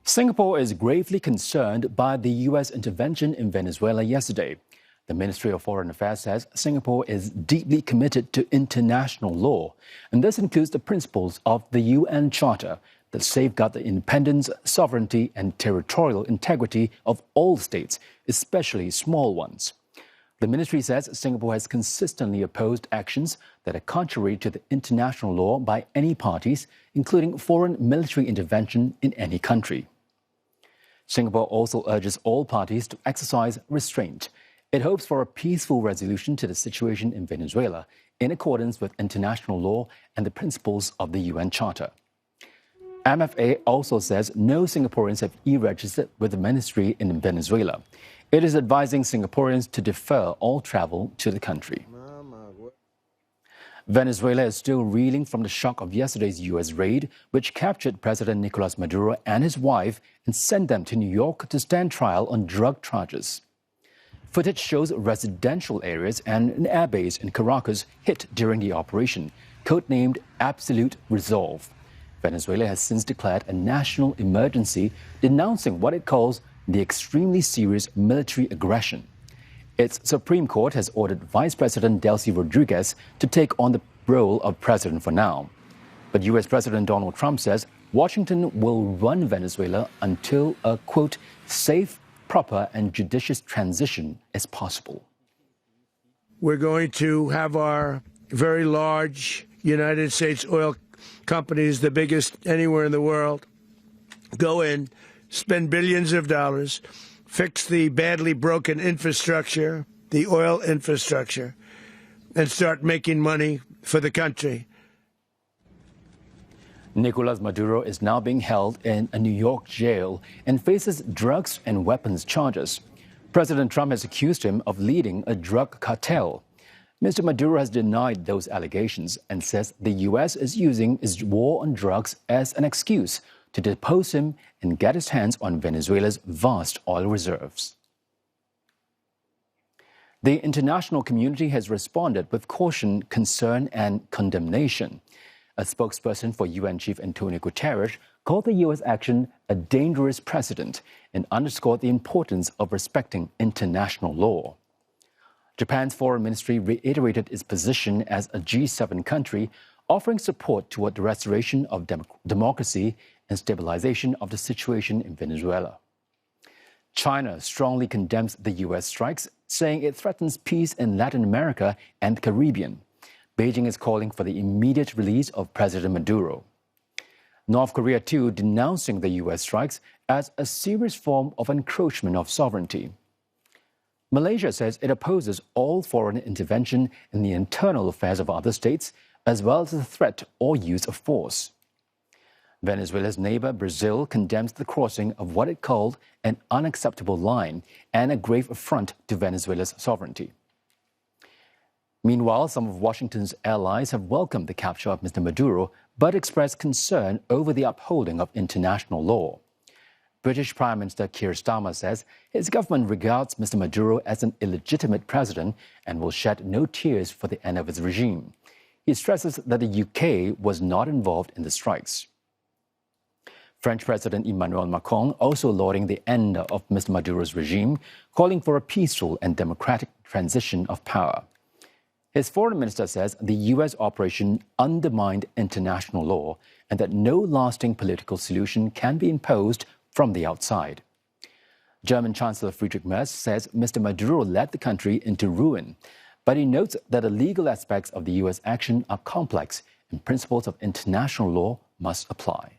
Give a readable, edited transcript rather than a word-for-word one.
Singapore is gravely concerned by the U.S. intervention in Venezuela yesterday. The Ministry of Foreign Affairs says Singapore is deeply committed to international law, and this includes the principles of the UN Charter that safeguard the independence, sovereignty, and territorial integrity of all states, especially small ones. The ministry says Singapore has consistently opposed actions that are contrary to the international law by any parties, including foreign military intervention in any country. Singapore also urges all parties to exercise restraint. It hopes for a peaceful resolution to the situation in Venezuela in accordance with international law and the principles of the UN Charter. MFA also says no Singaporeans have e-registered with the ministry in Venezuela. It is advising Singaporeans to defer all travel to the country. Venezuela is still reeling from the shock of yesterday's U.S. raid, which captured President Nicolas Maduro and his wife and sent them to New York to stand trial on drug charges. Footage shows residential areas and an airbase in Caracas hit during the operation, codenamed Absolute Resolve. Venezuela has since declared a national emergency, denouncing what it calls the extremely serious military aggression. Its Supreme Court has ordered Vice President Delcy Rodriguez to take on the role of president for now. But U.S. President Donald Trump says Washington will run Venezuela until a, quote, safe, proper and judicious transition is possible. We're going to have our very large United States oil companies, the biggest anywhere in the world, go in, spend billions of dollars, fix the badly broken infrastructure, the oil infrastructure, and start making money for the country. Nicolas Maduro is now being held in a New York jail and faces drugs and weapons charges. President Trump has accused him of leading a drug cartel. Mr. Maduro has denied those allegations and says the U.S. is using its war on drugs as an excuse to depose him and get its hands on Venezuela's vast oil reserves. The international community has responded with caution, concern, and condemnation. A spokesperson for UN Chief Antonio Guterres called the U.S. action a dangerous precedent and underscored the importance of respecting international law. Japan's foreign ministry reiterated its position as a G7 country, offering support toward the restoration of democracy and stabilization of the situation in Venezuela. China strongly condemns the U.S. strikes, saying it threatens peace in Latin America and the Caribbean. Beijing is calling for the immediate release of President Maduro. North Korea, too, denouncing the U.S. strikes as a serious form of encroachment of sovereignty. Malaysia says it opposes all foreign intervention in the internal affairs of other states, as well as the threat or use of force. Venezuela's neighbor, Brazil, condemns the crossing of what it called an unacceptable line and a grave affront to Venezuela's sovereignty. Meanwhile, some of Washington's allies have welcomed the capture of Mr. Maduro, but expressed concern over the upholding of international law. British Prime Minister Keir Starmer says his government regards Mr. Maduro as an illegitimate president and will shed no tears for the end of his regime. He stresses that the UK was not involved in the strikes. French President Emmanuel Macron also lauding the end of Mr. Maduro's regime, calling for a peaceful and democratic transition of power. His foreign minister says the U.S. operation undermined international law and that no lasting political solution can be imposed from the outside. German Chancellor Friedrich Merz says Mr. Maduro led the country into ruin, but he notes that the legal aspects of the U.S. action are complex and principles of international law must apply.